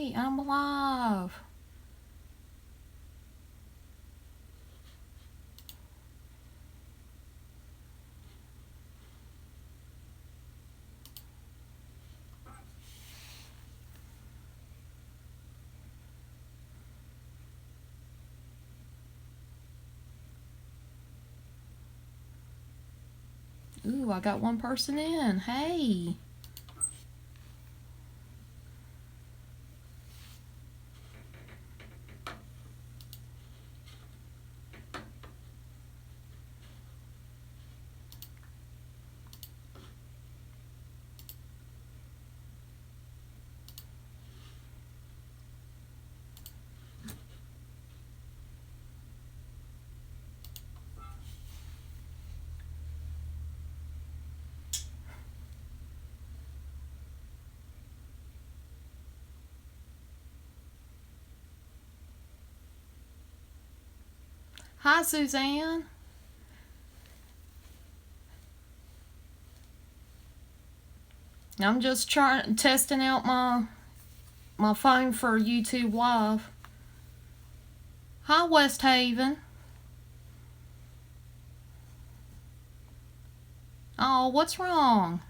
Hey, I'm alive. Ooh, I got one person in. Hey. Hi, Suzanne. I'm just testing out my phone for YouTube Live. Hi, West Haven. Oh, what's wrong?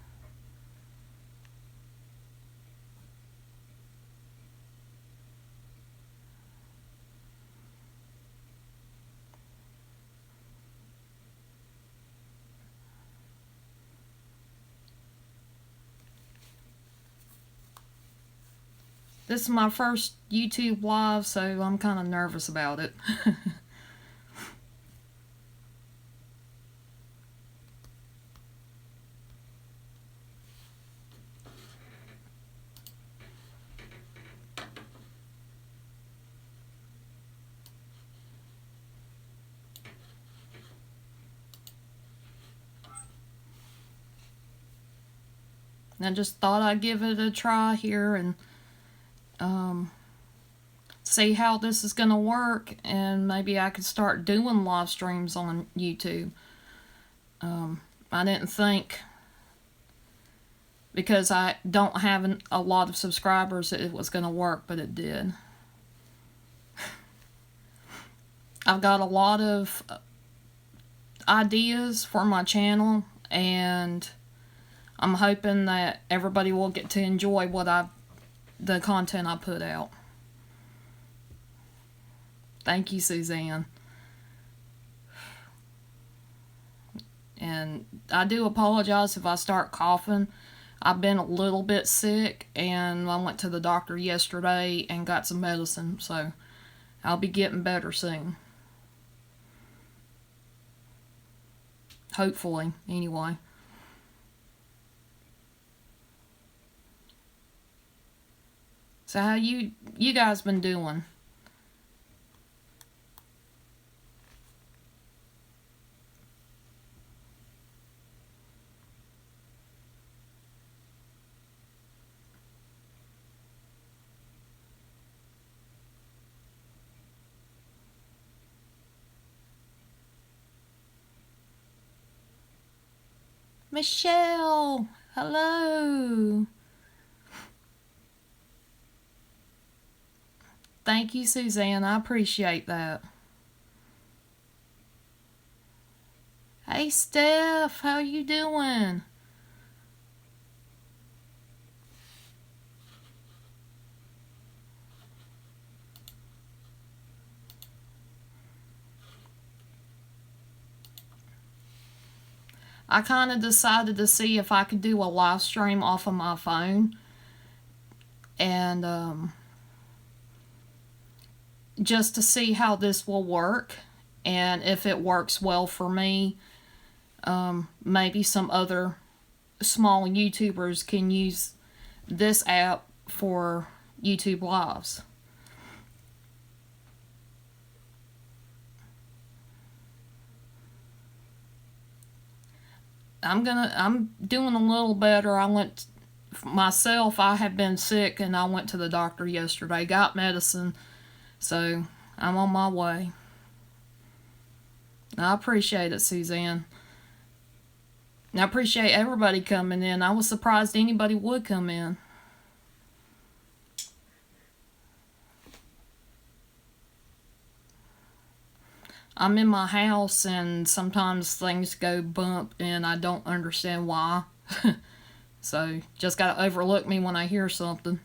This is my first YouTube Live, so I'm kind of nervous about it. I just thought I'd give it a try here and um, see how this is going to work, and maybe I could start doing live streams on YouTube. I didn't think, because I don't have a lot of subscribers, it was going to work, but it did. I've got a lot of ideas for my channel, and I'm hoping that everybody will get to enjoy the content I put out. Thank you, Suzanne. And I do apologize if I start coughing. I've been a little bit sick, and I went to the doctor yesterday and got some medicine, so I'll be getting better soon. Hopefully, anyway. So how you guys been doing? Michelle, hello. Thank you, Suzanne. I appreciate that. Hey, Steph, how you doing? I kind of decided to see if I could do a live stream off of my phone, and just to see how this will work, and if it works well for me, maybe some other small YouTubers can use this app for YouTube Lives. I'm doing a little better. I have been sick, and I went to the doctor yesterday, got medicine, so I'm on my way. I appreciate it, Suzanne. And I appreciate everybody coming in. I was surprised anybody would come in. I'm in my house and sometimes things go bump and I don't understand why. So just gotta overlook me when I hear something.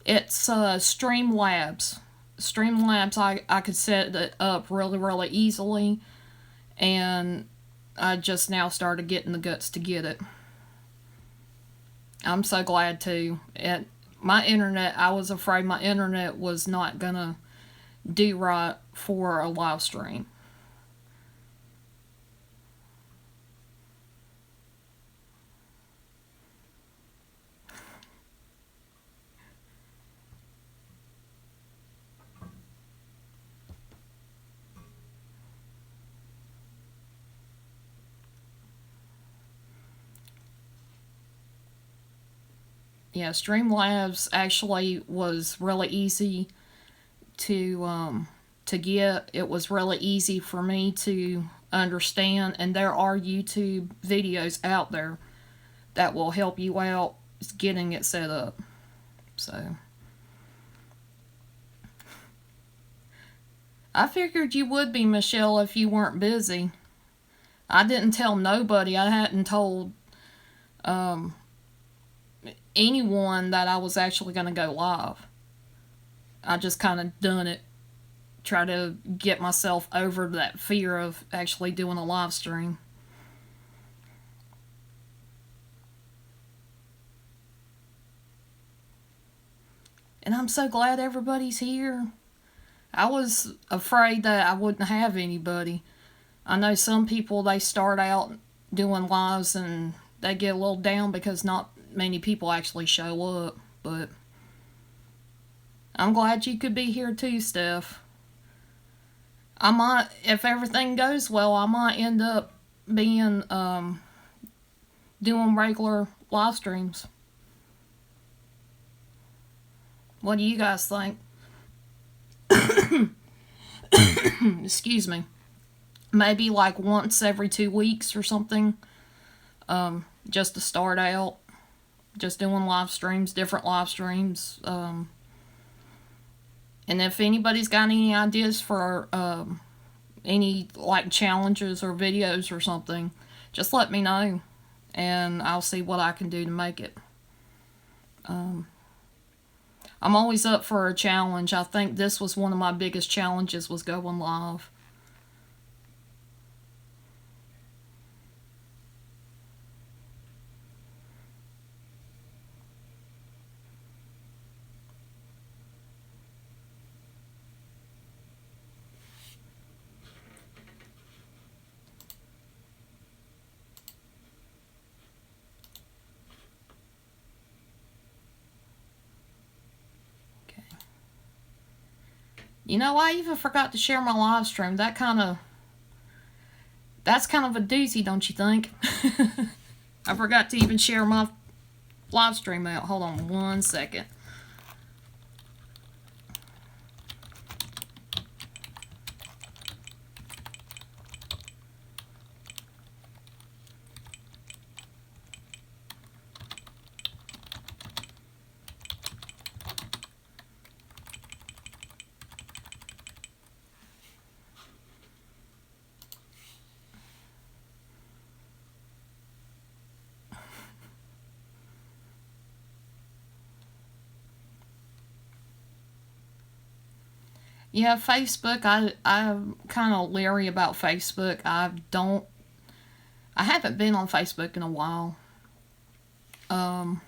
It's Streamlabs. Streamlabs, I could set it up really, really easily, and I just now started getting the guts to get it. I'm so glad too. My internet, I was afraid my internet was not gonna do right for a live stream. Yeah, Streamlabs actually was really easy to get. It was really easy for me to understand, and there are YouTube videos out there that will help you out getting it set up. So I figured you would be, Michelle, if you weren't busy. I didn't tell nobody. I hadn't told um, anyone that I was actually going to go live. I just kind of done it. Try to get myself over that fear of actually doing a live stream. And I'm so glad everybody's here. I was afraid that I wouldn't have anybody. I know some people, they start out doing lives and they get a little down because not many people actually show up. But I'm glad you could be here too, Steph. I might, if everything goes well, I might end up being doing regular live streams. What do you guys think? Excuse me. Maybe like once every 2 weeks or something, just to start out. Just doing live streams, different live streams. And if anybody's got any ideas for any like challenges or videos or something, just let me know, and I'll see what I can do to make it. I'm always up for a challenge. I think this was one of my biggest challenges, was going live. Okay. You know, I even forgot to share my live stream. That's kind of a doozy, don't you think? I forgot to even share my live stream out. Hold on 1 second. Yeah, Facebook. I'm kind of leery about Facebook. I haven't been on Facebook in a while. Um,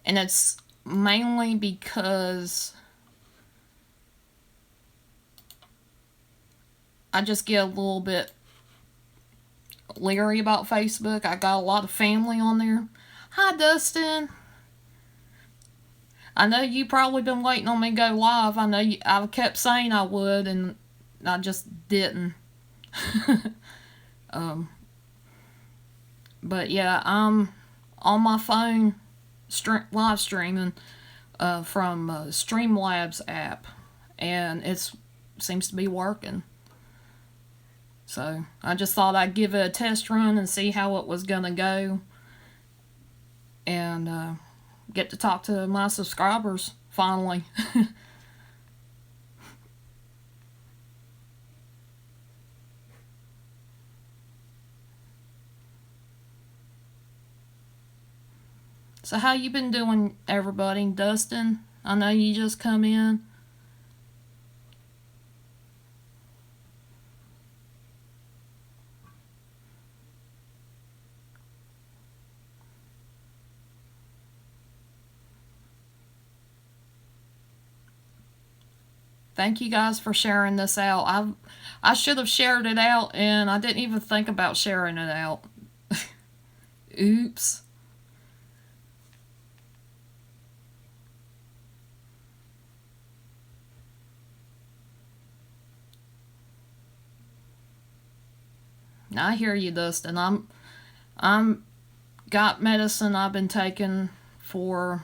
and it's mainly because I just get a little bit leery about Facebook. I got a lot of family on there. Hi, Dustin. I know you probably been waiting on me to go live. I kept saying I would, and I just didn't. um, but yeah, I'm on my phone live streaming from Streamlabs app, and it seems to be working. So I just thought I'd give it a test run and see how it was gonna go, and get to talk to my subscribers finally. So how you been doing, everybody? Dustin, I know you just come in. Thank you guys for sharing this out. I should have shared it out, and I didn't even think about sharing it out. Oops. I hear you, Dustin. I'm got medicine I've been taking for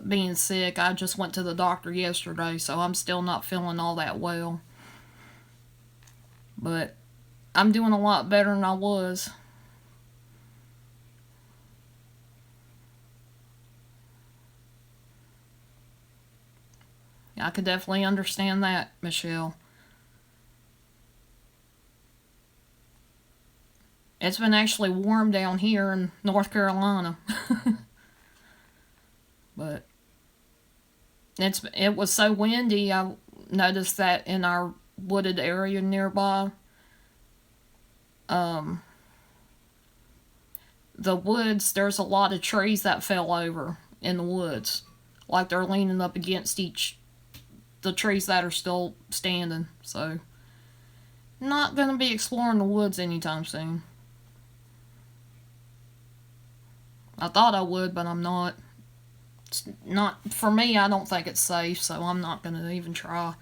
being sick. I just went to the doctor yesterday, so I'm still not feeling all that well. But I'm doing a lot better than I was. I could definitely understand that, Michelle. It's been actually warm down here in North Carolina. But it was so windy. I noticed that in our wooded area nearby, um, the woods, there's a lot of trees that fell over in the woods, like they're leaning up against each the trees that are still standing. So not gonna be exploring the woods anytime soon. I thought I would, but I'm not. It's not for me. I don't think it's safe, so I'm not gonna even try.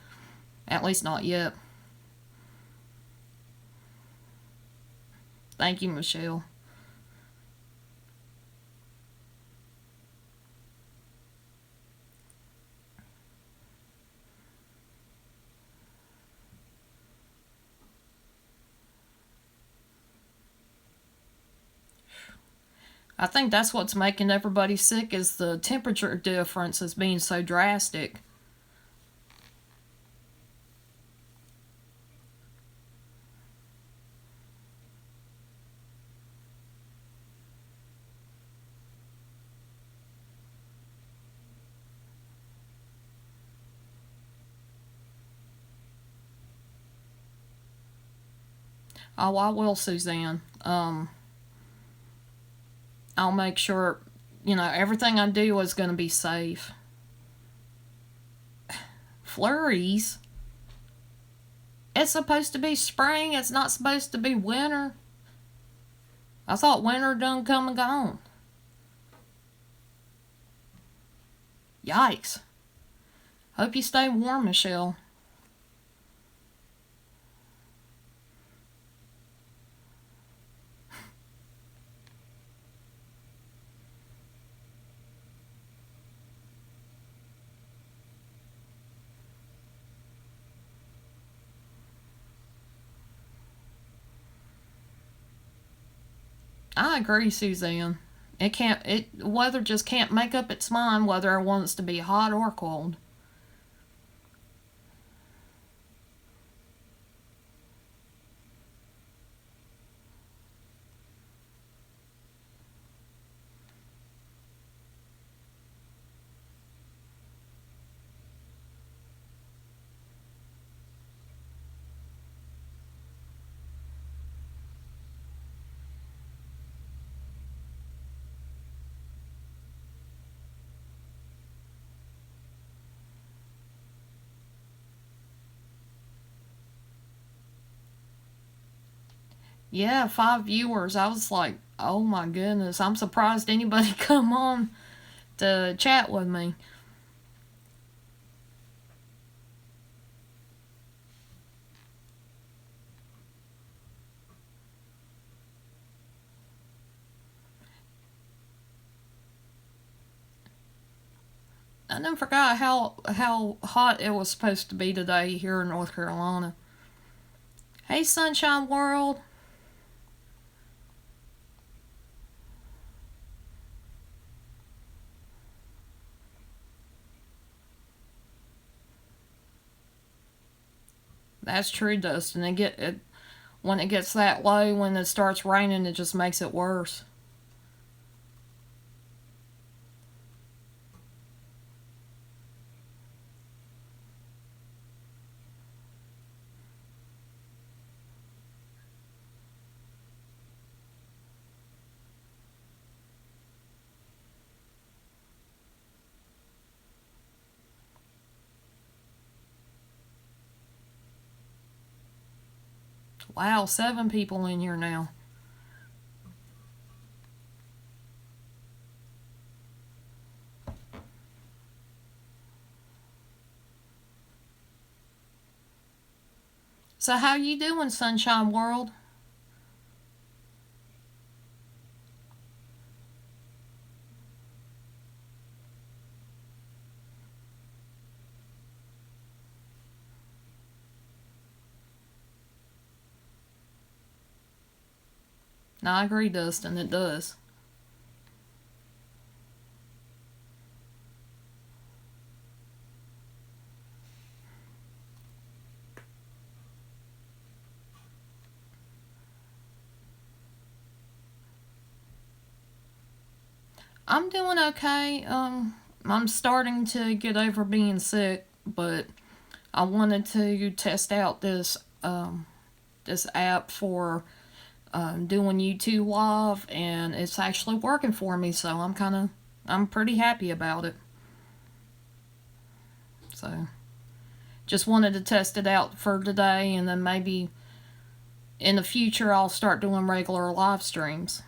At least not yet. Thank you, Michelle. I think that's what's making everybody sick is the temperature difference is being so drastic. Oh, I will, Suzanne. I'll make sure, everything I do is going to be safe. Flurries? It's supposed to be spring. It's not supposed to be winter. I thought winter done come and gone. Yikes. Hope you stay warm, Michelle. I agree, Suzanne. Weather just can't make up its mind whether it wants to be hot or cold. Yeah, 5 viewers. I was like, oh my goodness. I'm surprised anybody come on to chat with me. I never forgot how hot it was supposed to be today here in North Carolina. Hey, Sunshine World. That's true, Dustin. When it gets that low, when it starts raining, it just makes it worse. Wow, 7 people in here now. So how you doing, Sunshine World? No, I agree, Dustin. It does. I'm doing okay. I'm starting to get over being sick, but I wanted to test out this app for doing YouTube live, and it's actually working for me. So I'm pretty happy about it. So just wanted to test it out for today, and then maybe in the future I'll start doing regular live streams.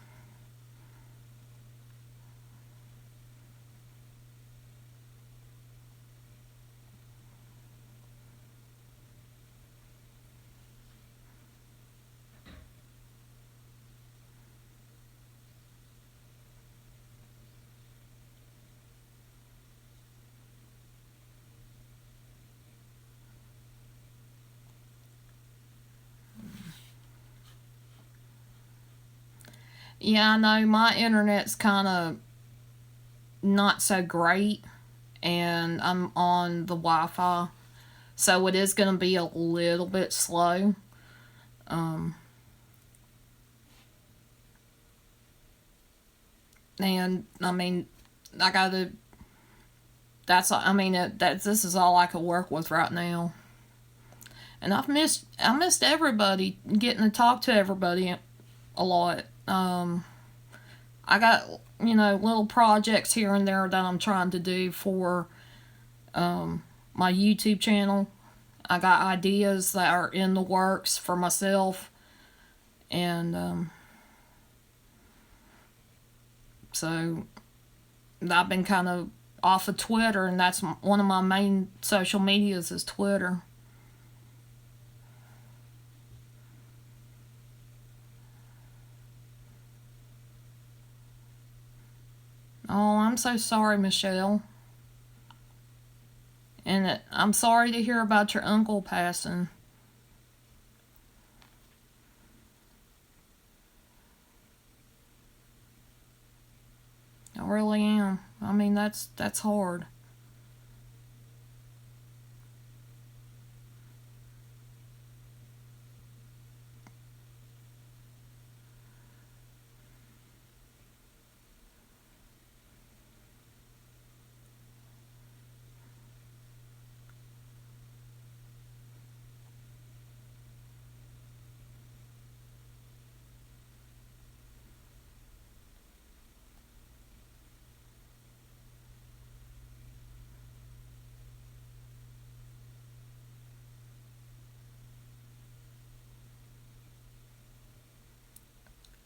Yeah, I know my internet's kind of not so great, and I'm on the Wi-Fi, so it is going to be a little bit slow. Um, and I mean, I got to. I mean, this is all I could work with right now. And I missed everybody, getting to talk to everybody a lot. I got, little projects here and there that I'm trying to do for my YouTube channel. I got ideas that are in the works for myself, and so I've been kind of off of Twitter, and that's one of my main social medias is Twitter. Oh, I'm so sorry, Michelle. And I'm sorry to hear about your uncle passing. I really am. I mean, that's hard.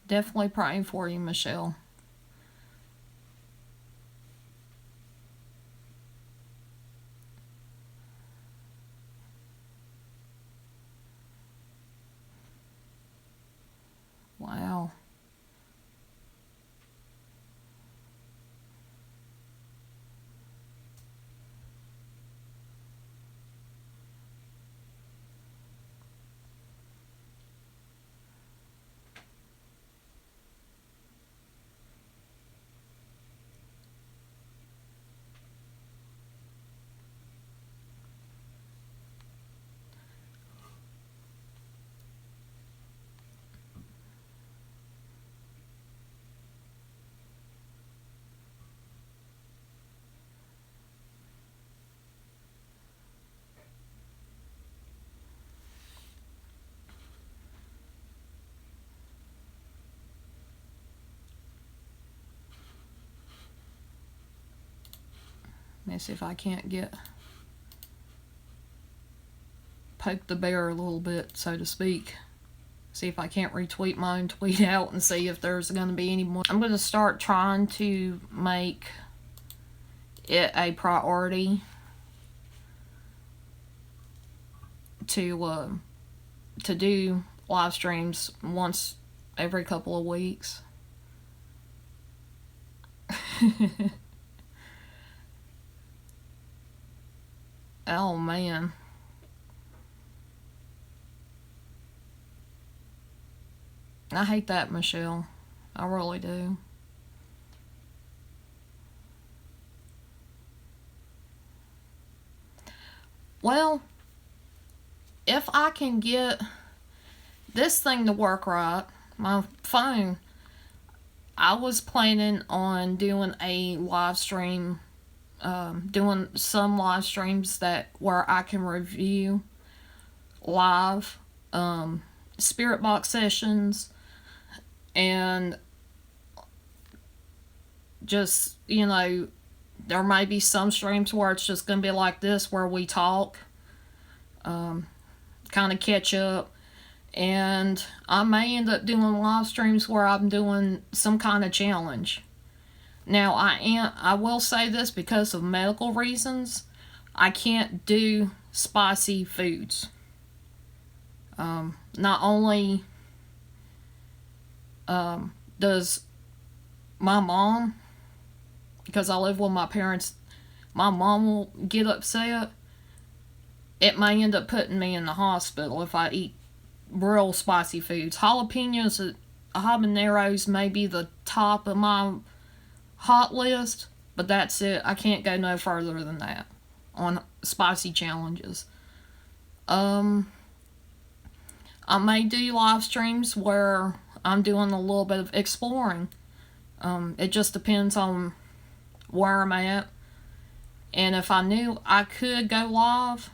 Definitely praying for you, Michelle. Wow. Let me see if I can't poke the bear a little bit, so to speak. See if I can't retweet my own tweet out and see if there's going to be any more. I'm going to start trying to make it a priority to do live streams once every couple of weeks. Oh man. I hate that, Michelle. I really do. Well, if I can get this thing to work right, my phone, I was planning on doing a live stream, doing some live streams that where I can review live spirit box sessions, and just, you know, there may be some streams where it's just going to be like this, where we talk, kind of catch up, and I may end up doing live streams where I'm doing some kind of challenge. Now, I will say this, because of medical reasons, I can't do spicy foods. Not only does my mom, because I live with my parents, my mom will get upset. It may end up putting me in the hospital if I eat real spicy foods. Jalapenos, habaneros may be the top of my hot list, but that's it. I can't go no further than that on spicy challenges. I may do live streams where I'm doing a little bit of exploring. It just depends on where I'm at. And if I knew I could go live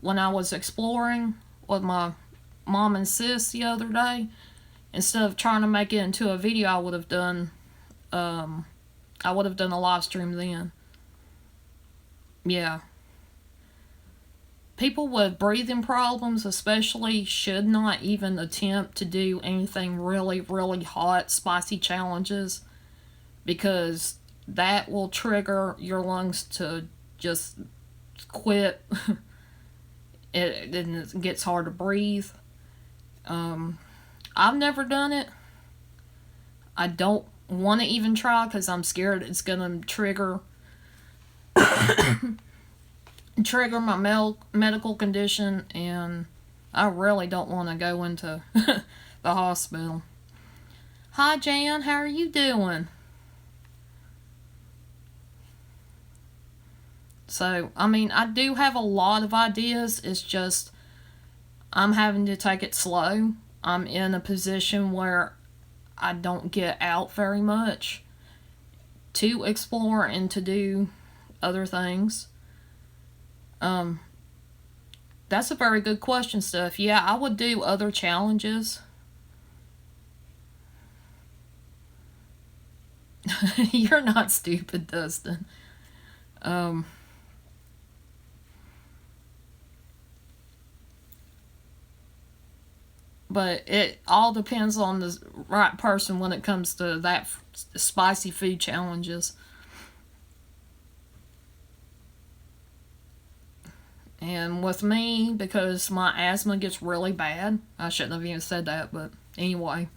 when I was exploring with my mom and sis the other day, instead of trying to make it into a video, I would have done a live stream then. Yeah. People with breathing problems especially should not even attempt to do anything really, really hot, spicy challenges, because that will trigger your lungs to just quit. It gets hard to breathe. I've never done it. I don't want to even try, because I'm scared it's going to trigger my medical condition, and I really don't want to go into the hospital. Hi Jan, how are you doing? So, I mean, I do have a lot of ideas. It's just I'm having to take it slow. I'm in a position where I don't get out very much to explore and to do other things. That's a very good question, Steph. Yeah, I would do other challenges. You're not stupid, Dustin. But it all depends on the right person when it comes to that spicy food challenges. And with me, because my asthma gets really bad, I shouldn't have even said that, but anyway,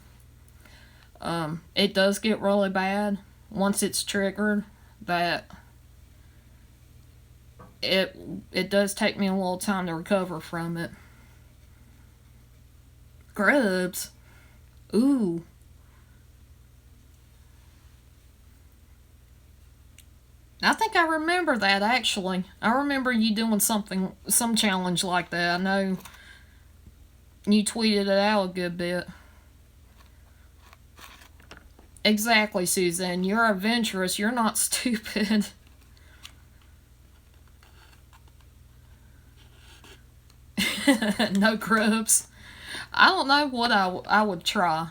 it does get really bad once it's triggered. That it does take me a little time to recover from it. Grubs? Ooh. I think I remember that, actually. I remember you doing some challenge like that. I know you tweeted it out a good bit. Exactly, Suzanne. You're adventurous. You're not stupid. No grubs. I don't know what I would try.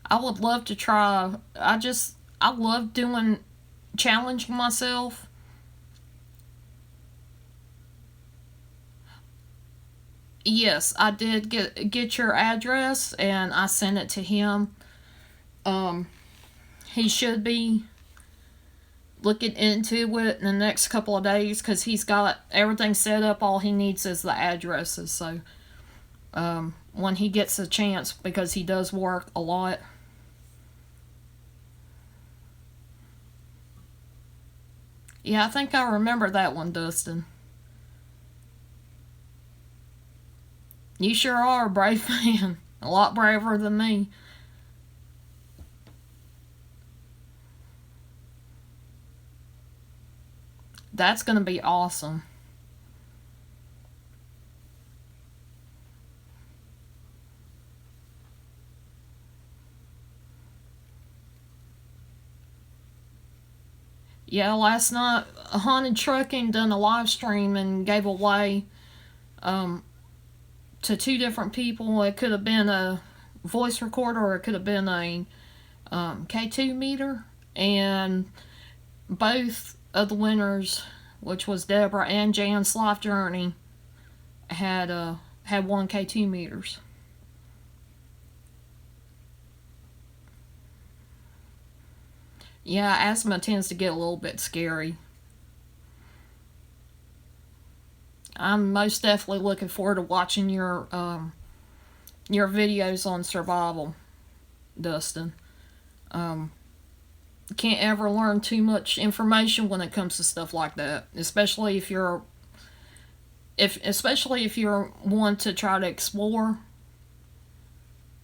I would love to try. I love doing challenging myself. Yes, I did get your address and I sent it to him. Um, he should be looking into it in the next couple of days because he's got everything set up. All he needs is the addresses. So when he gets a chance, because he does work a lot. Yeah, I think I remember that one, Dustin. You sure are a brave man. A lot braver than me. That's going to be awesome. Yeah, last night, Haunted Trucking done a live stream and gave away um, to two different people. It could have been a voice recorder or it could have been a K2 meter. And both of the winners, which was Deborah and Jan's Life Journey, had one K2 meters. Yeah, asthma tends to get a little bit scary. I'm most definitely looking forward to watching your videos on survival, Dustin. Um, can't ever learn too much information when it comes to stuff like that, especially if you're one to try to explore.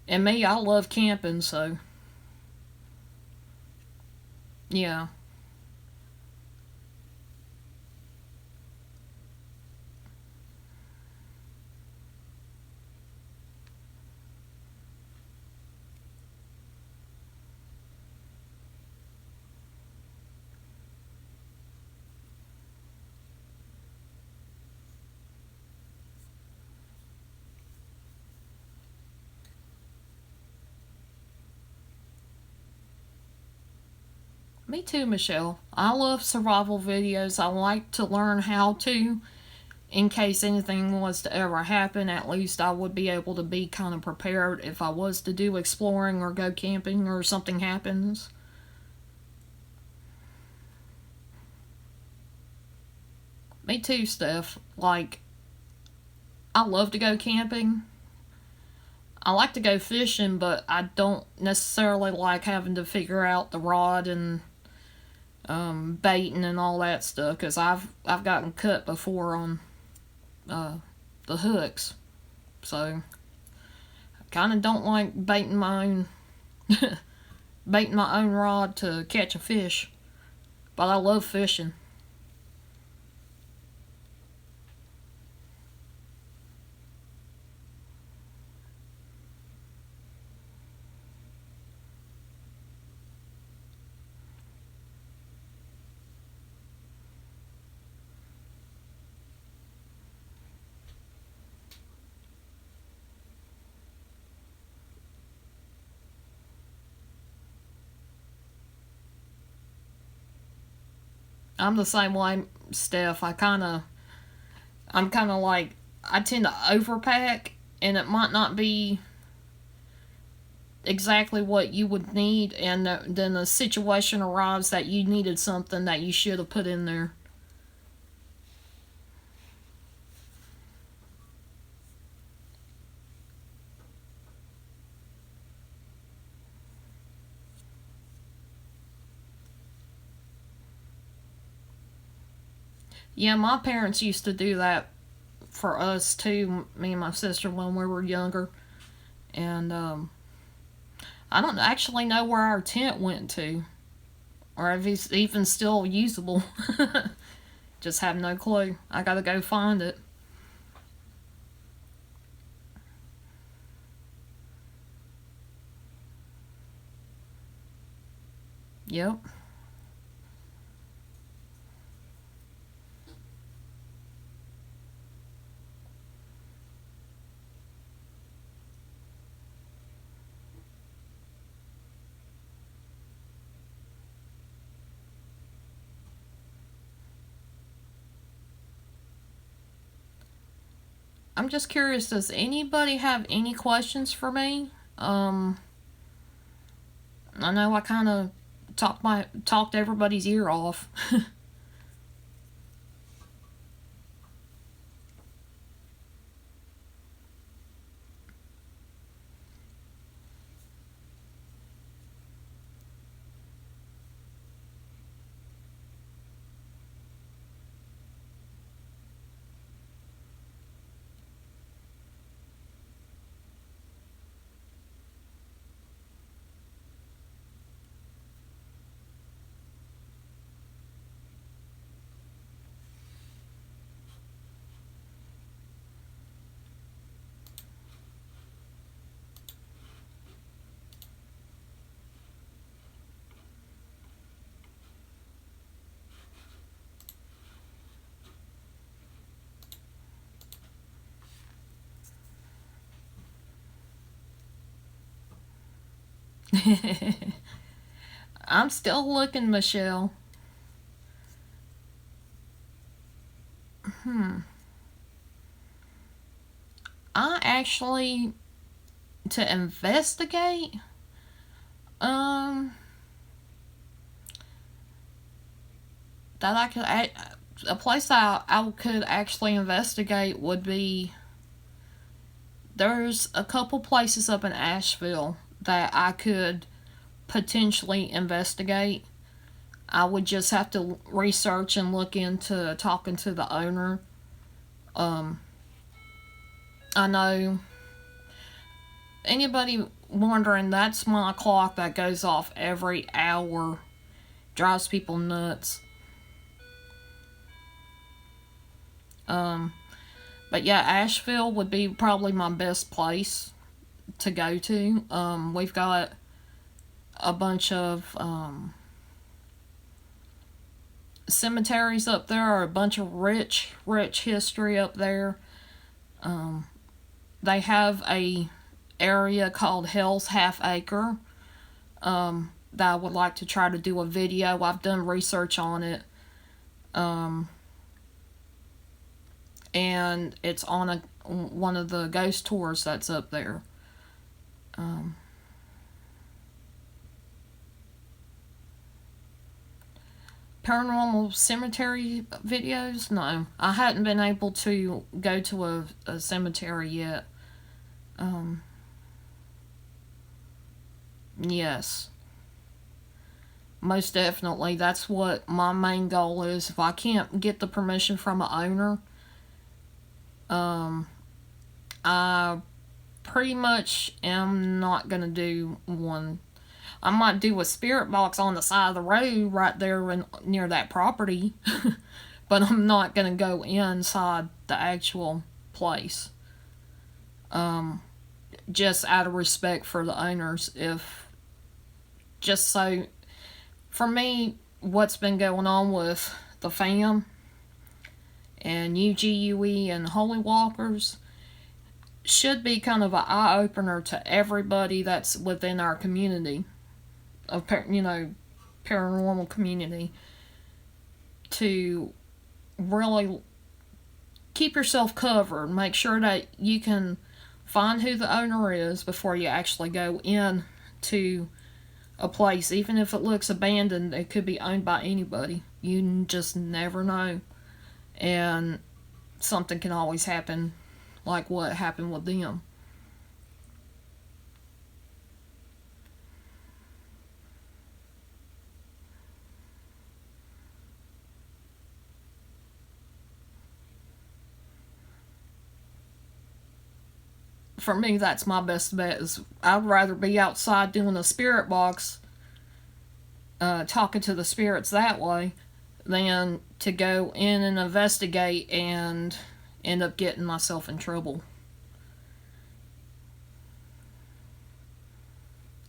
And me, I love camping, so yeah. Me too, Michelle. I love survival videos. I like to learn how to, in case anything was to ever happen. At least I would be able to be kind of prepared if I was to do exploring or go camping or something happens. Me too, Steph. Like, I love to go camping. I like to go fishing, but I don't necessarily like having to figure out the rod and baiting and all that stuff because I've gotten cut before on uh, the hooks. So I kind of don't like baiting my own rod to catch a fish. But I love fishing. I'm the same way, Steph. I'm kind of like I tend to overpack, and it might not be exactly what you would need, and then the situation arrives that you needed something that you should have put in there. Yeah, my parents used to do that for us too, me and my sister, when we were younger. And I don't actually know where our tent went to, or if it's even still usable. Just have no clue. I gotta go find it. Yep. I'm just curious, does anybody have any questions for me? I know I kind of talked everybody's ear off. I'm still looking, Michelle. I actually, to investigate, um, that I could, a place that I could actually investigate would be, there's a couple places up in Asheville that I could potentially investigate. I would just have to research and look into talking to the owner. Um, I know anybody wondering, that's my clock that goes off every hour. Drives people nuts. Um, but yeah, Asheville would be probably my best place to go to. We've got a bunch of cemeteries up there, or a bunch of rich history up there. Um, they have a area called Hell's Half Acre that I would like to try to do a video. I've done research on it. And it's on one of the ghost tours that's up there. Paranormal cemetery videos? No, I hadn't been able to go to a cemetery yet. Yes, most definitely. That's what my main goal is. If I can't get the permission from an owner, I pretty much am not gonna do one. I might do a spirit box on the side of the road right there near that property, but I'm not gonna go inside the actual place. Just out of respect for the owners, if just so, for me, what's been going on with the fam and UGUE and Holy Walkers should be kind of an eye opener to everybody that's within our community of paranormal community, to really keep yourself covered. Make sure that you can find who the owner is before you actually go in to a place. Even if it looks abandoned, it could be owned by anybody. You just never know. And something can always happen, like what happened with them. For me, that's my best bet. Is I'd rather be outside doing a spirit box, talking to the spirits that way, than to go in and investigate and end up getting myself in trouble.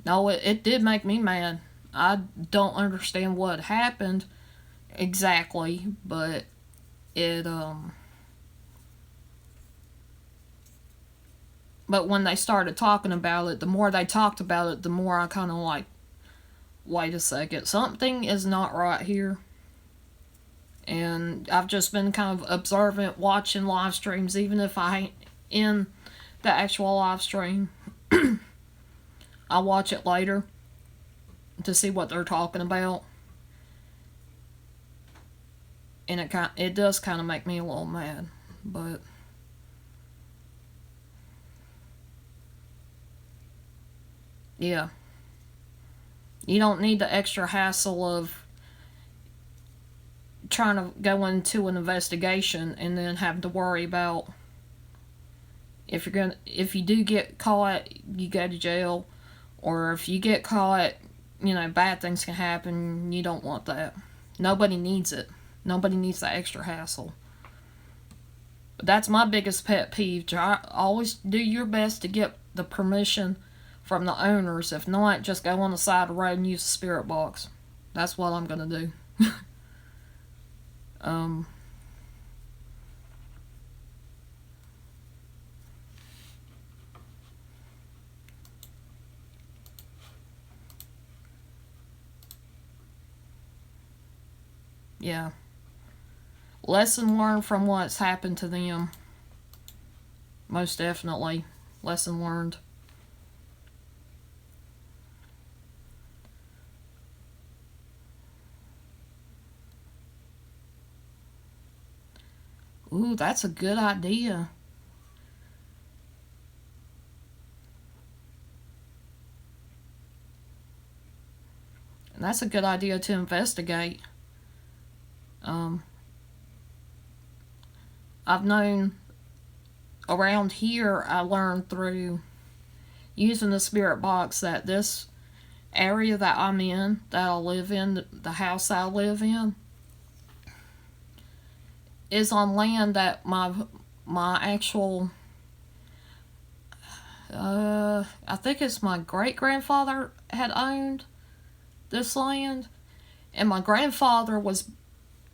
No, it did make me mad. I don't understand what happened exactly, but it but when they started talking about it, the more they talked about it, the more I kind of like, wait a second, something is not right here. And I've just been kind of observant, watching live streams, even if I in the actual live stream. I'll watch it later to see what they're talking about. And it does kind of make me a little mad, but yeah, you don't need the extra hassle of trying to go into an investigation and then having to worry about if you do get caught, you go to jail, or if you get caught, bad things can happen. You don't want that. Nobody needs it. Nobody needs that extra hassle. But that's my biggest pet peeve. Always do your best to get the permission from the owners. If not, just go on the side of the road and use the spirit box. That's what I'm gonna do. um, yeah. Lesson learned from what's happened to them. Most definitely. Lesson learned. Ooh, that's a good idea. And that's a good idea to investigate. I've known around here, I learned through using the spirit box that this area that I'm in, that I live in, the house I live in, is on land that my actual I think it's my great grandfather had owned this land, and my grandfather was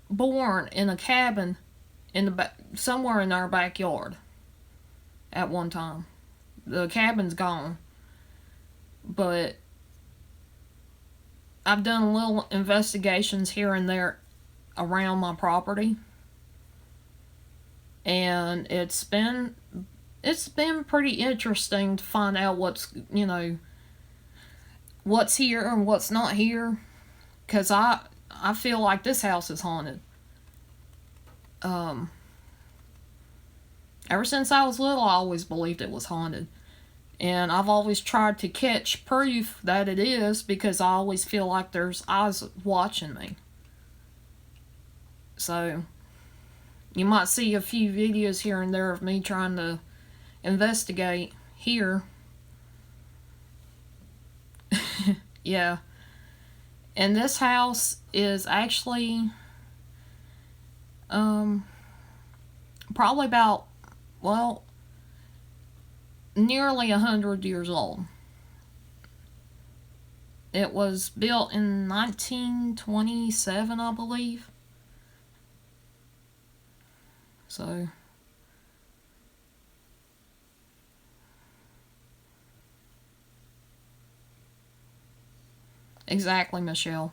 born in a cabin in the somewhere in our backyard at one time. The cabin's gone, but I've done little investigations here and there around my property, and it's been pretty interesting to find out what's here and what's not here, because I feel like this house is haunted. Ever since I was little, I always believed it was haunted. And I've always tried to catch proof that it is, because I always feel like there's eyes watching me. So, you might see a few videos here and there of me trying to investigate here. Yeah. And this house is actually probably about, well, nearly 100 years old. It was built in 1927, I believe. So, exactly, Michelle.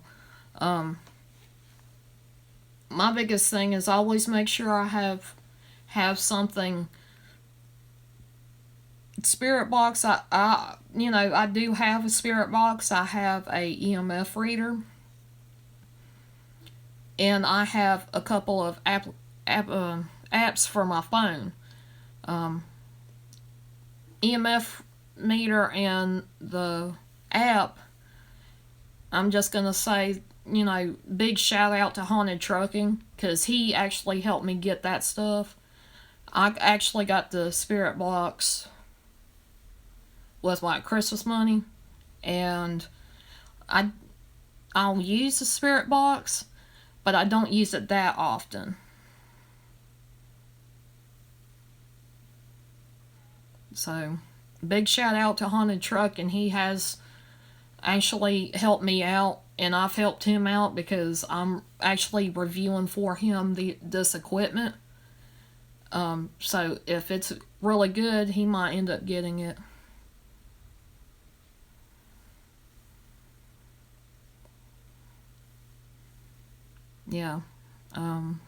My biggest thing is always make sure I have something spirit box. I do have a spirit box. I have a EMF reader, and I have a couple of apps for my phone. EMF meter and the app. I'm just gonna say, big shout out to Haunted Trucking, because he actually helped me get that stuff. I actually got the spirit box with my Christmas money, and I'll use the spirit box, but I don't use it that often. So, big shout out to Haunted Truck, and he has actually helped me out, and I've helped him out because I'm actually reviewing for him this equipment. So if it's really good, he might end up getting it. Yeah. Um,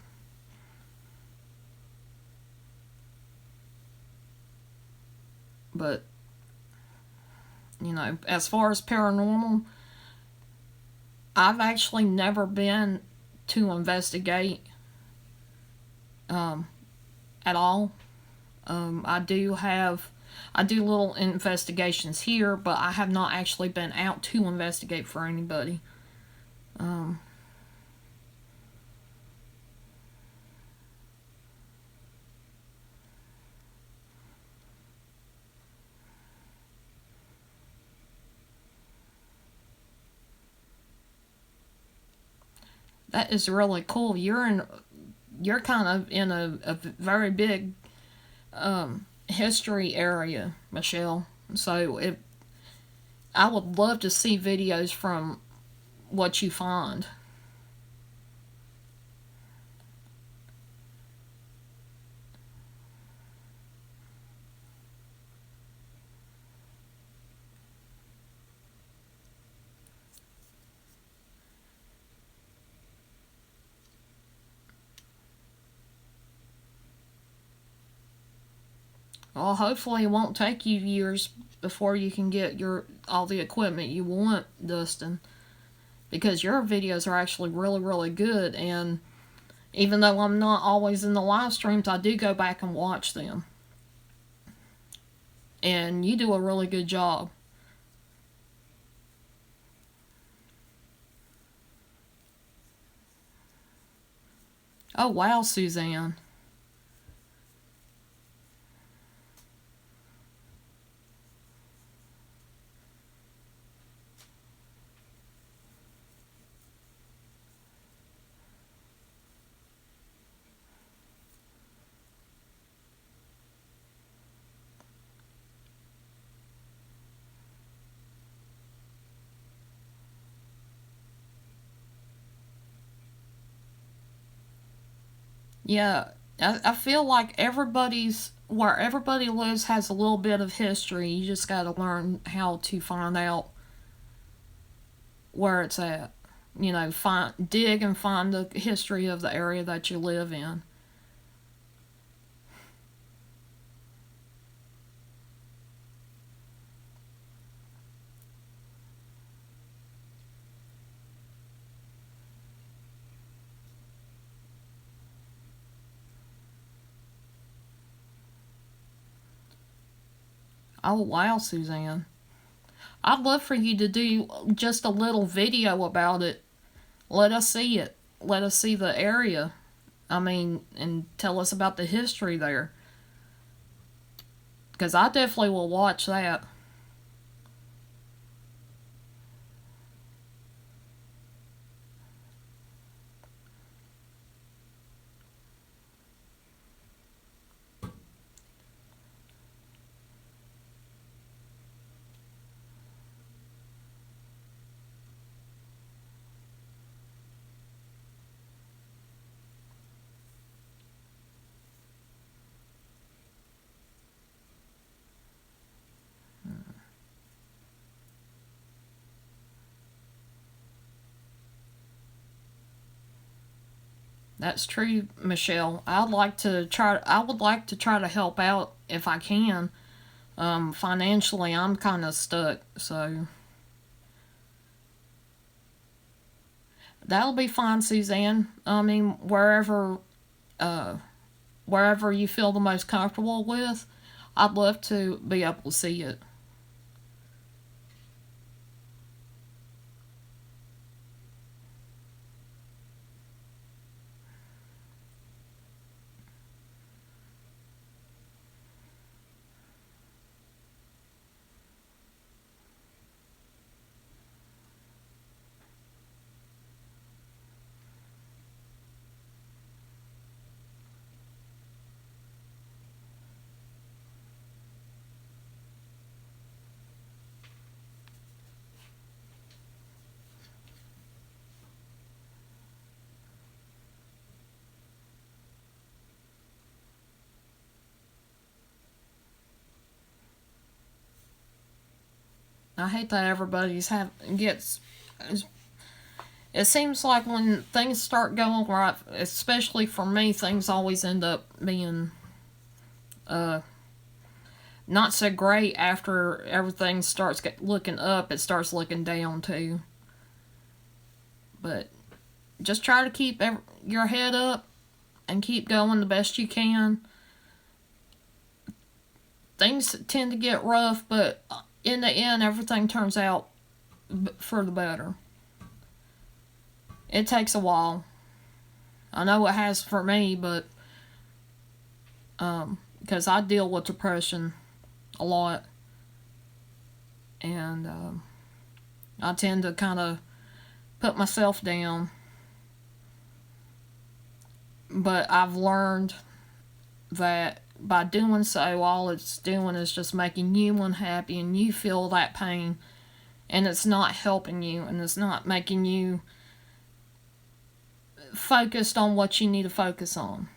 But, you know, as far as paranormal, I've actually never been to investigate at all. I do little investigations here, but I have not actually been out to investigate for anybody. Um, that is really cool. You're kind of in a very big history area, Michelle. So I would love to see videos from what you find. Well, hopefully it won't take you years before you can get your all the equipment you want, Dustin, because your videos are actually really really good. And even though I'm not always in the live streams, I do go back and watch them, and you do a really good job. Oh wow, Suzanne. Yeah, I feel like where everybody lives has a little bit of history. You just got to learn how to find out where it's at. You know, dig and find the history of the area that you live in. Oh wow, Suzanne. I'd love for you to do just a little video about it. Let us see it. Let us see the area. I mean, and tell us about the history there. Because I definitely will watch that. That's true, Michelle. I would like to try to help out if I can. Financially, I'm kind of stuck, so that'll be fine, Suzanne. I mean, uh, wherever you feel the most comfortable with, I'd love to be able to see it. I hate that everybody's have gets. It seems like when things start going right, especially for me, things always end up being uh not so great after everything starts looking up. It starts looking down too. But just try to keep your head up and keep going the best you can. Things tend to get rough, but in the end, everything turns out for the better. It takes a while. I know it has for me, but because I deal with depression a lot, and I tend to kind of put myself down. But I've learned that by doing so, all it's doing is just making you unhappy, and you feel that pain, and it's not helping you, and it's not making you focused on what you need to focus on.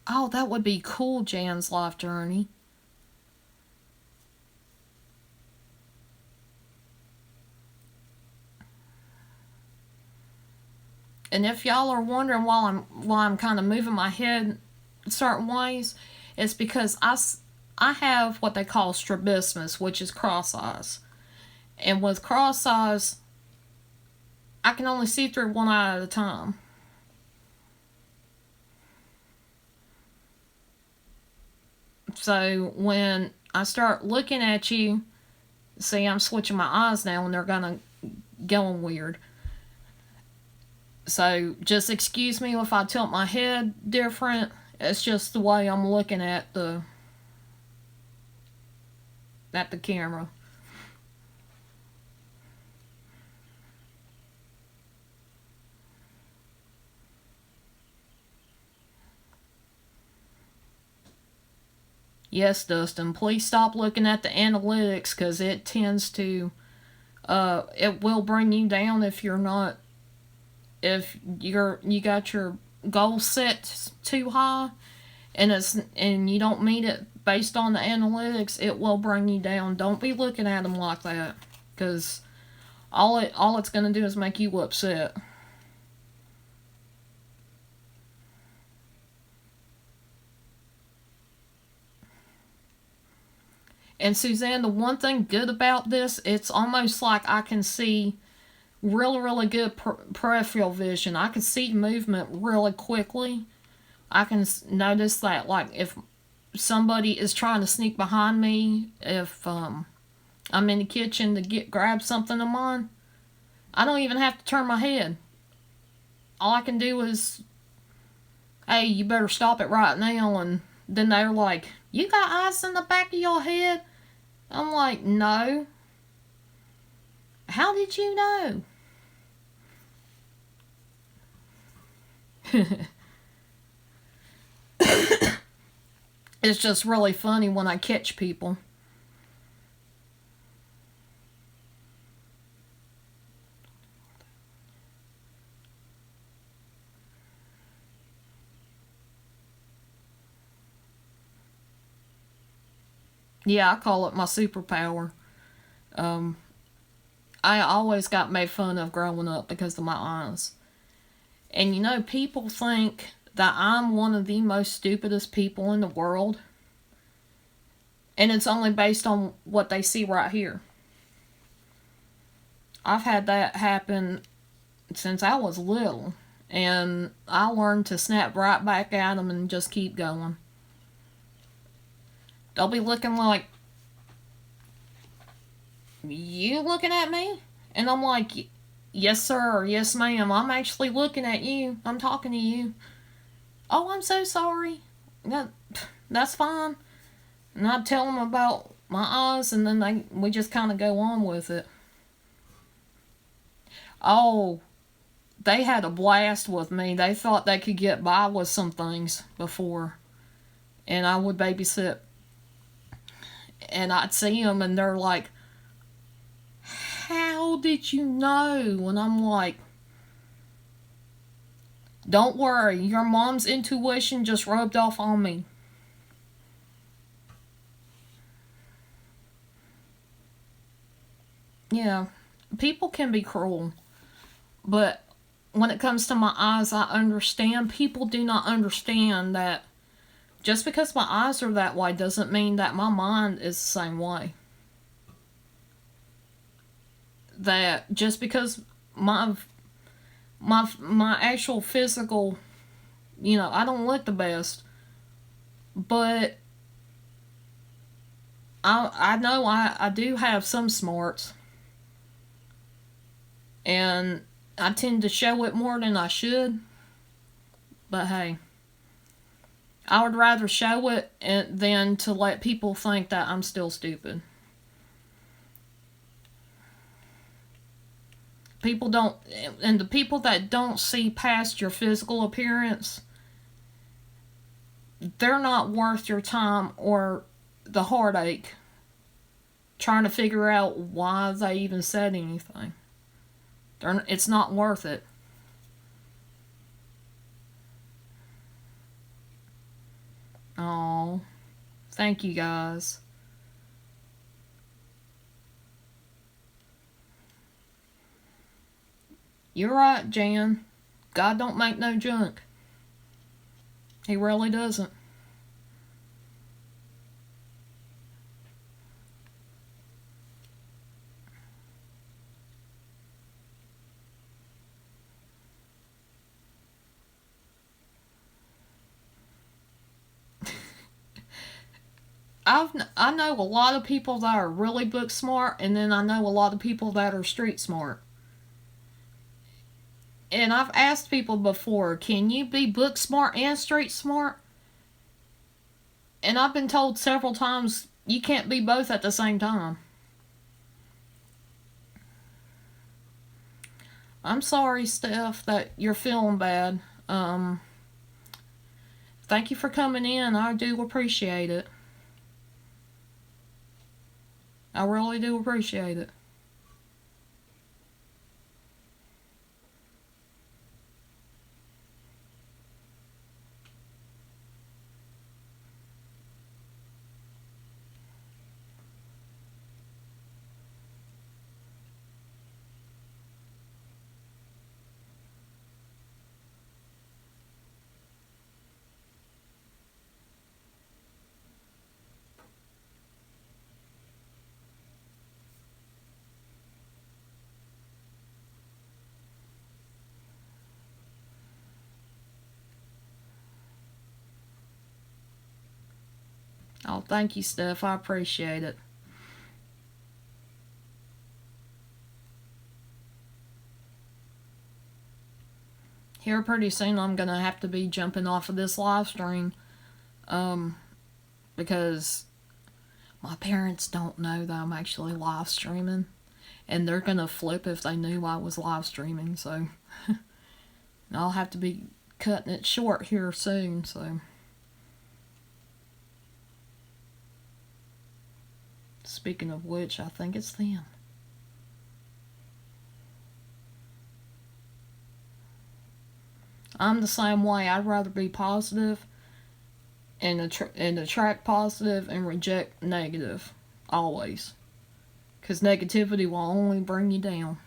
Oh, that would be cool, Jan's life journey. And if y'all are wondering why I'm kind of moving my head certain ways, it's because I have what they call strabismus, which is cross eyes. And with cross eyes, I can only see through one eye at a time. So when I start looking at you, see, I'm switching my eyes now and they're gonna going weird. So just excuse me if I tilt my head different. It's just the way I'm looking at the camera. Yes, Dustin, please stop looking at the analytics because it tends to, it will bring you down if you got your goal set too high and you don't meet it based on the analytics, it will bring you down. Don't be looking at them like that because all it's going to do is make you upset. And Suzanne, the one thing good about this, it's almost like I can see really, really good peripheral vision. I can see movement really quickly. I can notice that, like, if somebody is trying to sneak behind me, if I'm in the kitchen to grab something of mine, I don't even have to turn my head. All I can do is, hey, you better stop it right now. And then they're like, you got ice in the back of your head? I'm like, no. How did you know? It's just really funny when I catch people. Yeah, I call it my superpower. Um, I always got made fun of growing up because of my eyes. And people think that I'm one of the most stupidest people in the world. And it's only based on what they see right here. I've had that happen since I was little. And I learned to snap right back at them and just keep going. They'll be looking like, you looking at me? And I'm like, yes, sir, or yes, ma'am. I'm actually looking at you. I'm talking to you. Oh, I'm so sorry. That's fine. And I tell them about my eyes, and then we just kind of go on with it. Oh, they had a blast with me. They thought they could get by with some things before. And I would babysit. And I'd see them, and they're like, how little did you know. And I'm like, don't worry, your mom's intuition just rubbed off on me. Yeah, people can be cruel, but when it comes to my eyes, I understand. People do not understand that just because my eyes are that way doesn't mean that my mind is the same way. That just because my actual physical, I don't look the best, but I know I do have some smarts, and I tend to show it more than I should. But hey, I would rather show it than to let people think that I'm still stupid. People don't, and the people that don't see past your physical appearance, they're not worth your time or the heartache trying to figure out why they even said anything. It's not worth it. Oh, thank you guys. You're right, Jan. God don't make no junk. He really doesn't. I know a lot of people that are really book smart, and then I know a lot of people that are street smart. And I've asked people before, can you be book smart and street smart? And I've been told several times you can't be both at the same time. I'm sorry, Steph, that you're feeling bad. Thank you for coming in. I do appreciate it. I really do appreciate it. Oh, thank you, Steph. I appreciate it. Here pretty soon I'm gonna have to be jumping off of this live stream. Um, because my parents don't know that I'm actually live streaming. And they're gonna flip if they knew I was live streaming, so I'll have to be cutting it short here soon, so speaking of which, I think it's them. I'm the same way. I'd rather be positive and attract positive and reject negative. Always. Because negativity will only bring you down.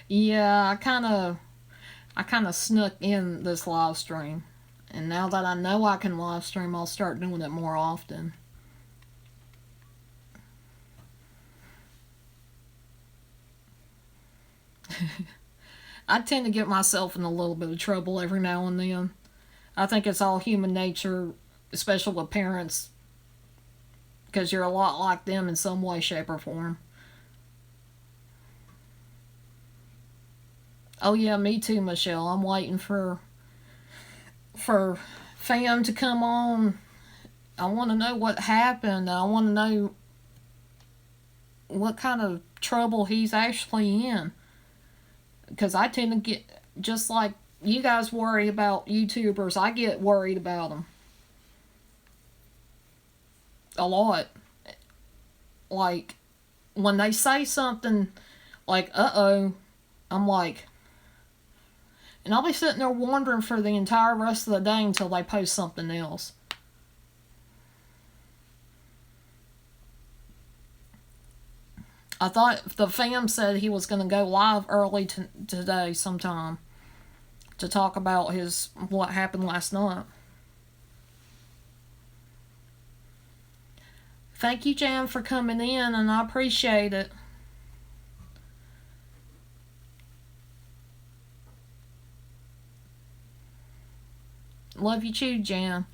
Yeah, I kind of snuck in this live stream. And now that I know I can live stream, I'll start doing it more often. I tend to get myself in a little bit of trouble every now and then. I think it's all human nature, especially with parents, because you're a lot like them in some way, shape, or form. Oh yeah, me too, Michelle. I'm waiting for Fam to come on. I want to know what happened. I want to know what kind of trouble he's actually in. Because I tend to get, just like you guys worry about YouTubers, I get worried about them a lot. Like, when they say something like, uh-oh, I'm like, and I'll be sitting there wondering for the entire rest of the day until they post something else. I thought the fam said he was going to go live early today sometime to talk about his what happened last night. Thank you, Jan, for coming in, and I appreciate it. Love you too, Jan.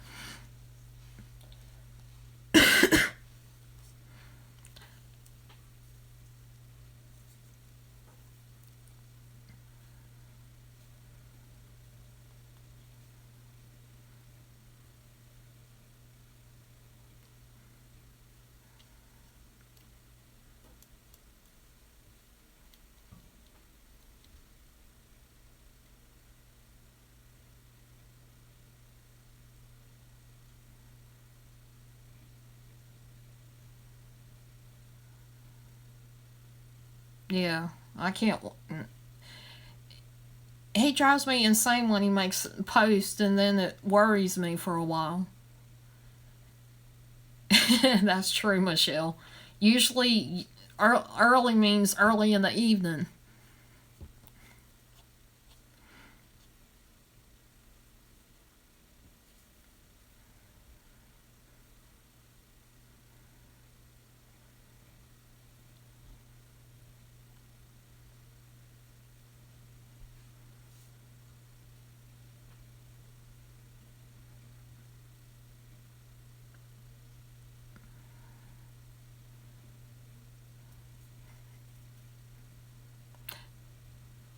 Yeah, I can't. He drives me insane when he makes posts, and then it worries me for a while. That's true, Michelle. Usually, early means early in the evening.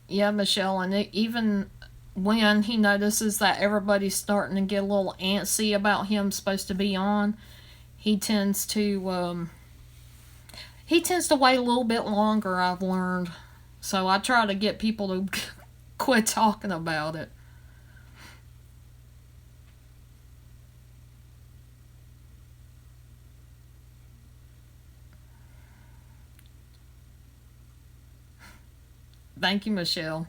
Yeah, Michelle, and even when he notices that everybody's starting to get a little antsy about him supposed to be on, he tends to wait a little bit longer. I've learned, so I try to get people to quit talking about it. Thank you, Michelle.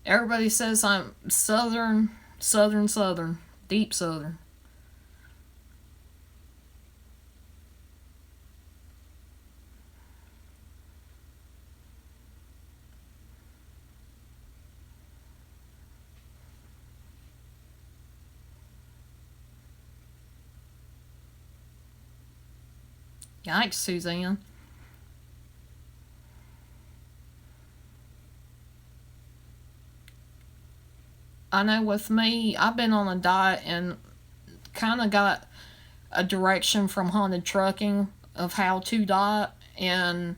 Everybody says I'm southern, southern, southern, deep southern. Yikes, Suzanne. I know with me, I've been on a diet and kind of got a direction from Haunted Trucking of how to diet, and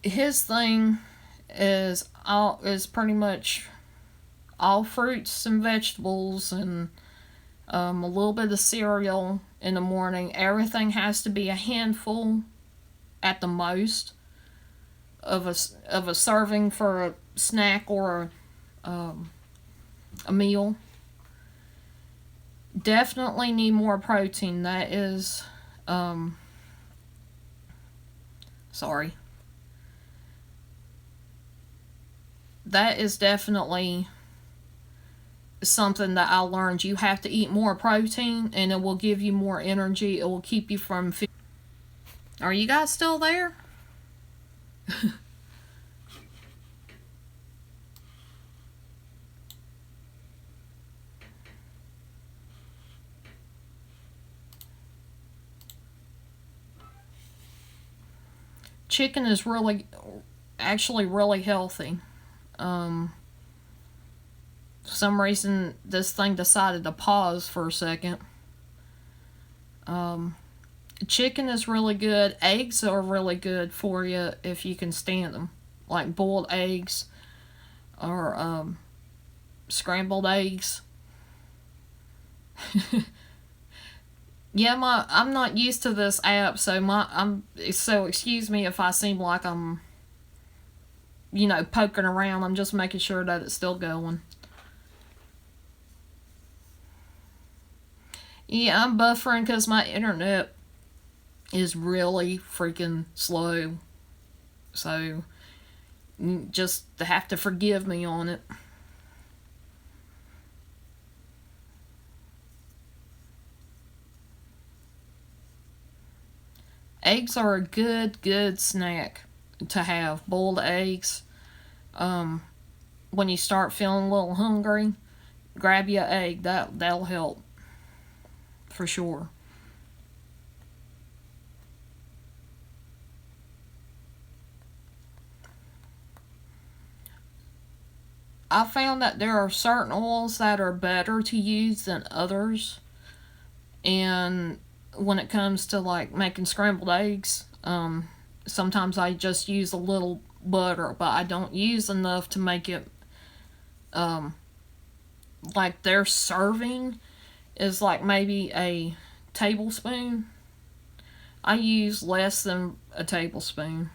his thing is pretty much all fruits and vegetables and a little bit of cereal in the morning. Everything has to be a handful at the most of a serving for a snack or a meal. Definitely need more protein. That is, um, sorry. That is definitely something that I learned. You have to eat more protein and it will give you more energy. It will keep you from. Are you guys still there? Chicken is actually really healthy. For some reason, this thing decided to pause for a second. Um, Chicken is really good. Eggs are really good for you if you can stand them, like boiled eggs. or scrambled eggs. Yeah, I'm not used to this app, so excuse me if I seem like I'm poking around. I'm just making sure that it's still going. Yeah, I'm buffering because my internet is really freaking slow. So just have to forgive me on it. Eggs are a good snack to have. Boiled eggs. Um, when you start feeling a little hungry, grab you an egg. That'll help for sure. I found that there are certain oils that are better to use than others, and when it comes to like making scrambled eggs, sometimes I just use a little butter, but I don't use enough to make it um, like their serving is like maybe a tablespoon. I use less than a tablespoon.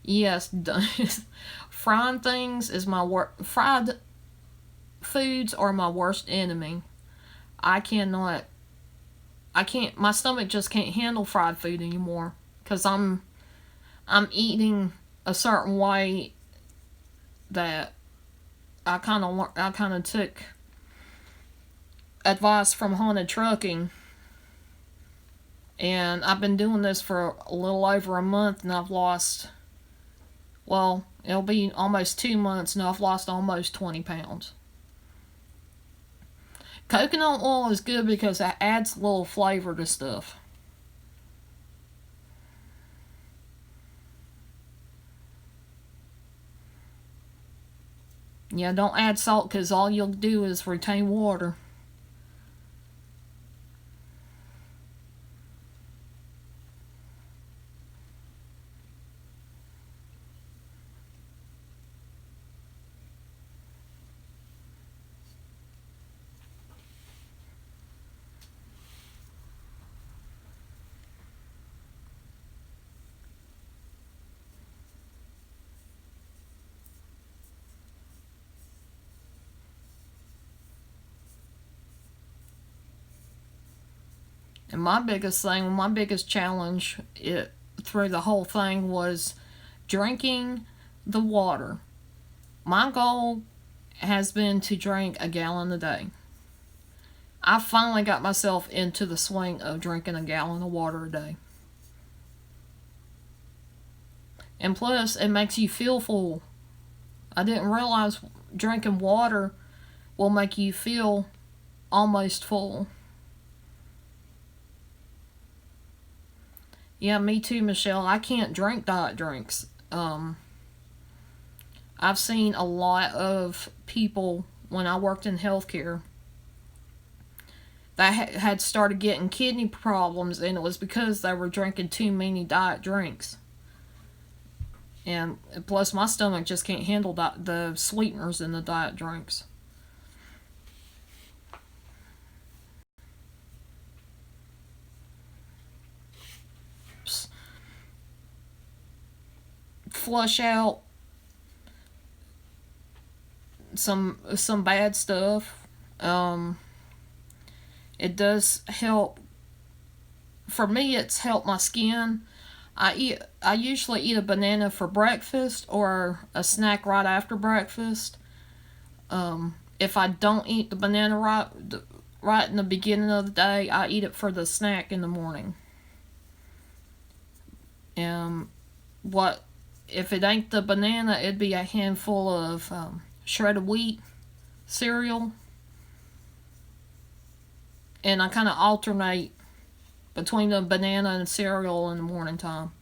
Yes, frying things is my fried foods are my worst enemy. I cannot I can't my stomach just can't handle fried food anymore cuz I'm eating a certain way that I kind of took advice from Haunted Trucking, and I've been doing this for a little over a month, and I've lost, well, it'll be almost 2 months, and I've lost almost 20 pounds. Coconut oil is good because it adds a little flavor to stuff. Yeah, don't add salt because all you'll do is retain water. And my biggest challenge through the whole thing was drinking the water. My goal has been to drink a gallon a day. I finally got myself into the swing of drinking a gallon of water a day. And plus, it makes you feel full. I didn't realize drinking water will make you feel almost full. Yeah, me too, Michelle. I can't drink diet drinks. I've seen a lot of people when I worked in healthcare that had started getting kidney problems, and it was because they were drinking too many diet drinks. And plus, my stomach just can't handle the sweeteners in the diet drinks. Flush out some bad stuff. It does help. For me, it's helped my skin. I usually eat a banana for breakfast or a snack right after breakfast. If I don't eat the banana right in the beginning of the day, I eat it for the snack in the morning. Um, what if it ain't the banana? It'd be a handful of shredded wheat cereal, and I kind of alternate between the banana and cereal in the morning time.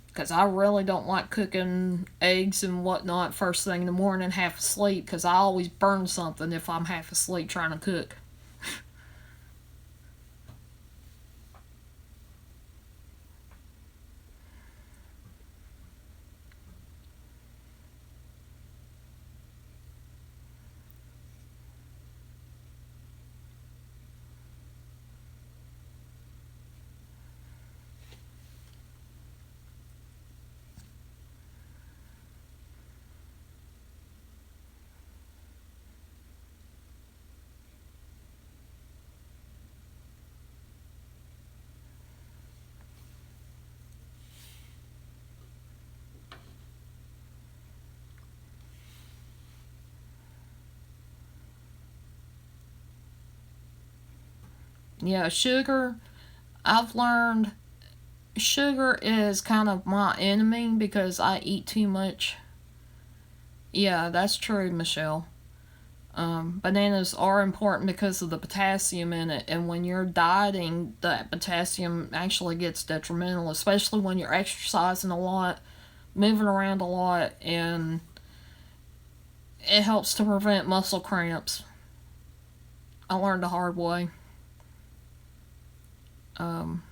Because I really don't like cooking eggs and whatnot first thing in the morning half asleep, because I always burn something if I'm half asleep trying to cook. Yeah, sugar. I've learned sugar is kind of my enemy because I eat too much. Yeah, that's true, Michelle. Bananas are important because of the potassium in it, and when you're dieting, that potassium actually gets detrimental, especially when you're exercising a lot, moving around a lot, and it helps to prevent muscle cramps. I learned the hard way. Um,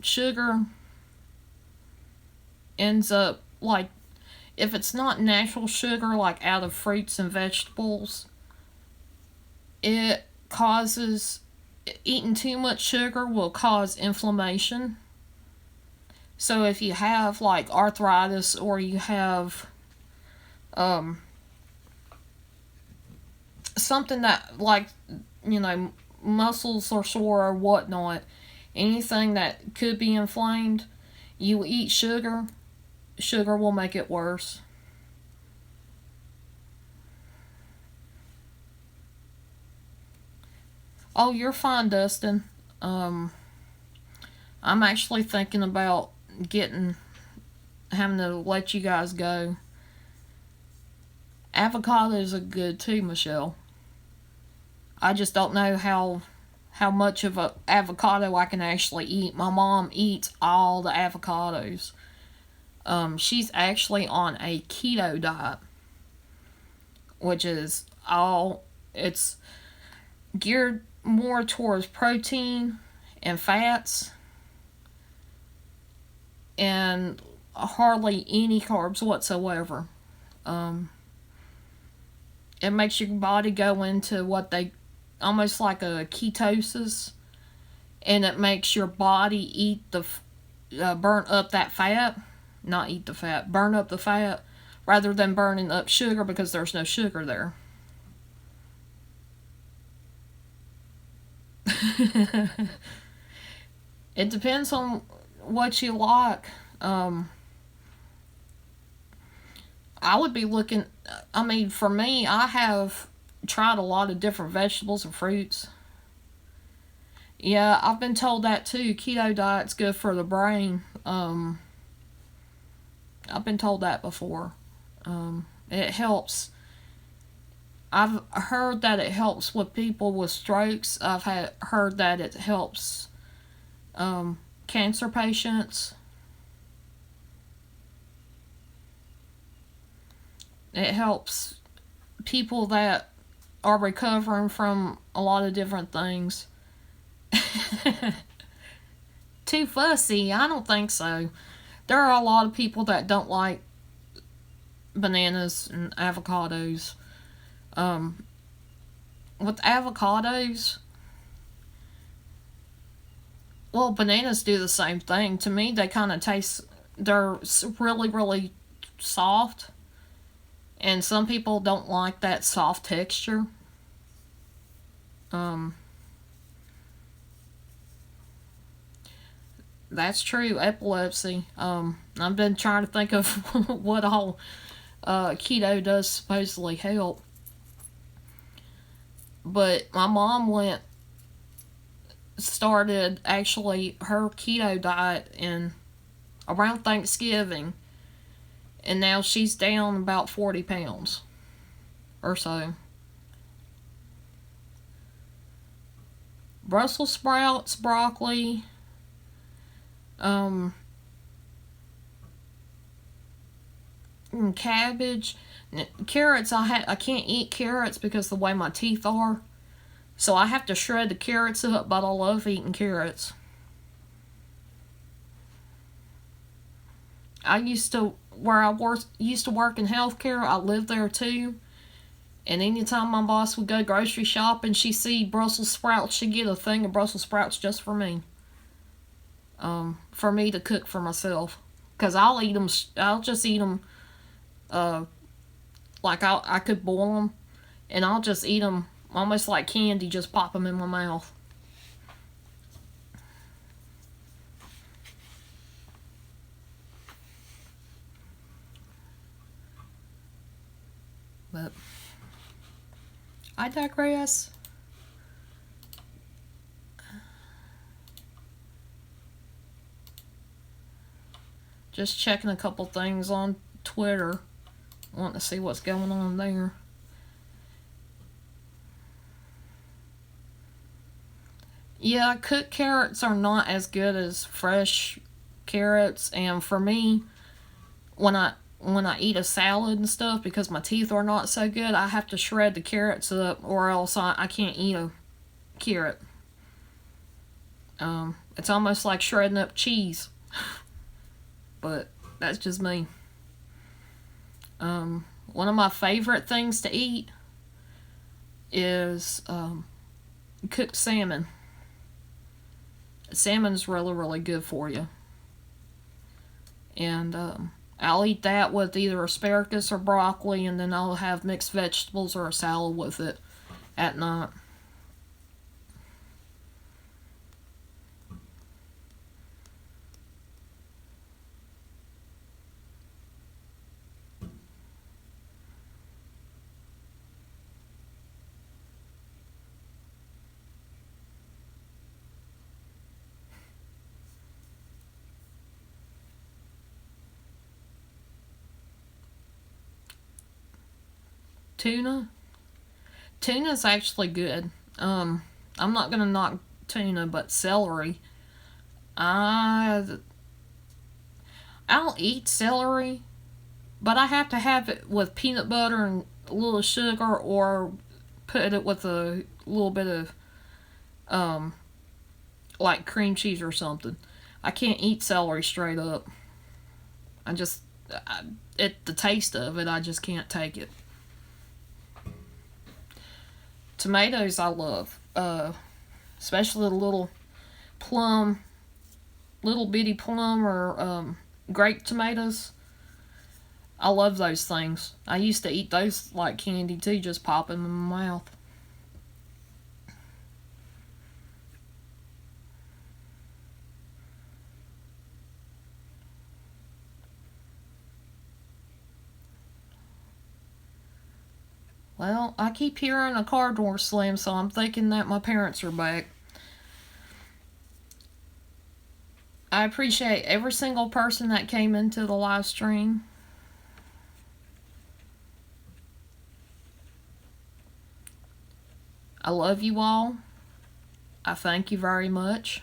Sugar ends up like, if it's not natural sugar, like out of fruits and vegetables, it causes, eating too much sugar will cause inflammation. So if you have like arthritis, or you have um, something that, like, you know, muscles are sore or whatnot, anything that could be inflamed, you eat sugar, sugar will make it worse. Oh, you're fine, Dustin. Um, I'm actually thinking about getting having to let you guys go. Avocados are good too, Michelle. I just don't know how much of a avocado I can actually eat. My mom eats all the avocados. She's actually on a keto diet, which is all, it's geared more towards protein and fats and hardly any carbs whatsoever. Um, it makes your body go into what they, almost like a ketosis, and it makes your body eat the burn up that fat, not eat the fat, burn up the fat rather than burning up sugar because there's no sugar there. It depends on what you like. Um, I would be looking. I mean, for me, I have tried a lot of different vegetables and fruits. Yeah, I've been told that too. Keto diet's good for the brain. I've been told that before. It helps. I've heard that it helps with people with strokes. I've heard that it helps um, cancer patients. It helps people that are recovering from a lot of different things. Too fussy? I don't think so. There are a lot of people that don't like bananas and avocados. Um, with avocados, well, bananas do the same thing. To me, they kind of taste, they're really, really soft. And some people don't like that soft texture. Um, that's true. Epilepsy. I've been trying to think of what all keto does supposedly help. But my mom started actually her keto diet in around Thanksgiving, and now she's down about 40 pounds or so. Brussels sprouts, broccoli, um, cabbage, carrots. I can't eat carrots because the way my teeth are, so I have to shred the carrots up. But I love eating carrots. I used to where I used to work in healthcare. I lived there too. And anytime my boss would go grocery shopping, she see Brussels sprouts, she'd get a thing of Brussels sprouts just for me. For me to cook for myself. Cause I'll eat them. I'll just eat them. Uh, like I could boil them, and I'll just eat them almost like candy. Just pop them in my mouth. But I digress. Just checking a couple things on Twitter. Want to see what's going on there. Yeah, cooked carrots are not as good as fresh carrots, and for me, when I eat a salad and stuff, because my teeth are not so good, I have to shred the carrots up, or else I can't eat a carrot. It's almost like shredding up cheese, but that's just me. One of my favorite things to eat is cooked salmon. Salmon's really, really good for you. And I'll eat that with either asparagus or broccoli, and then I'll have mixed vegetables or a salad with it at night. Tuna. Tuna's actually good. I'm not gonna knock tuna, but celery. I I'll eat celery, but I have to have it with peanut butter and a little sugar, or put it with a little bit of um like cream cheese or something. I can't eat celery straight up. I just I, the taste of it, I just can't take it. Tomatoes I love, especially the plum, little bitty plum or grape tomatoes. I love those things. I used to eat those like candy too, just pop them in my mouth. Well, I keep hearing a car door slam, so I'm thinking that my parents are back. I appreciate every single person that came into the live stream. I love you all. I thank you very much.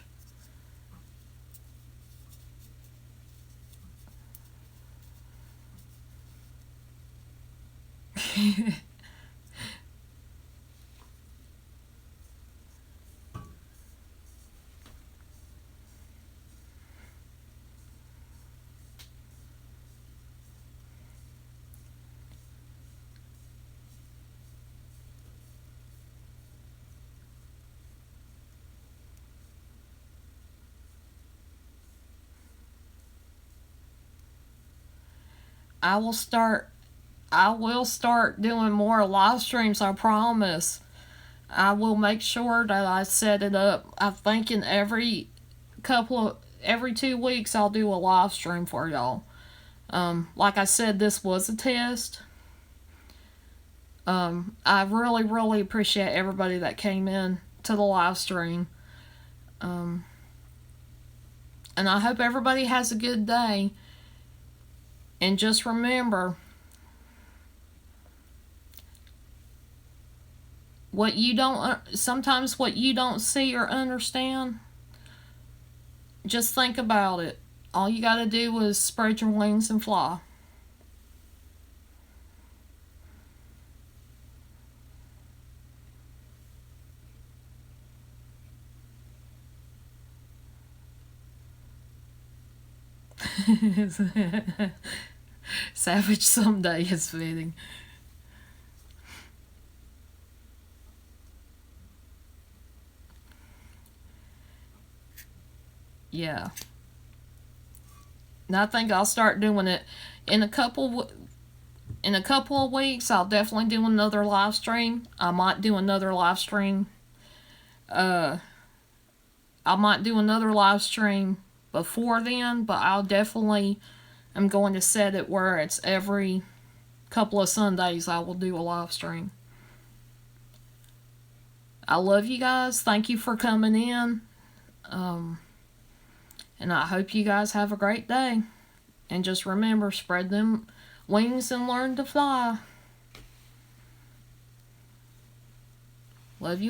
I will start I will start doing more live streams, I promise. I will make sure that I set it up. I'm thinking every 2 weeks I'll do a live stream for y'all. Like I said, this was a test. I really, really appreciate everybody that came in to the live stream. Um, and I hope everybody has a good day. And just remember, sometimes what you don't see or understand, just think about it. All you gotta do is spread your wings and fly. Savage someday is fitting. Yeah. And I think I'll start doing it in a couple of weeks. I'll definitely do another live stream. I might do another live stream. Uh, I might do another live stream before then, but I'll definitely am going to set it where it's every couple of Sundays I will do a live stream. I love you guys. Thank you for coming in. And I hope you guys have a great day. And just remember, spread them wings and learn to fly. Love you.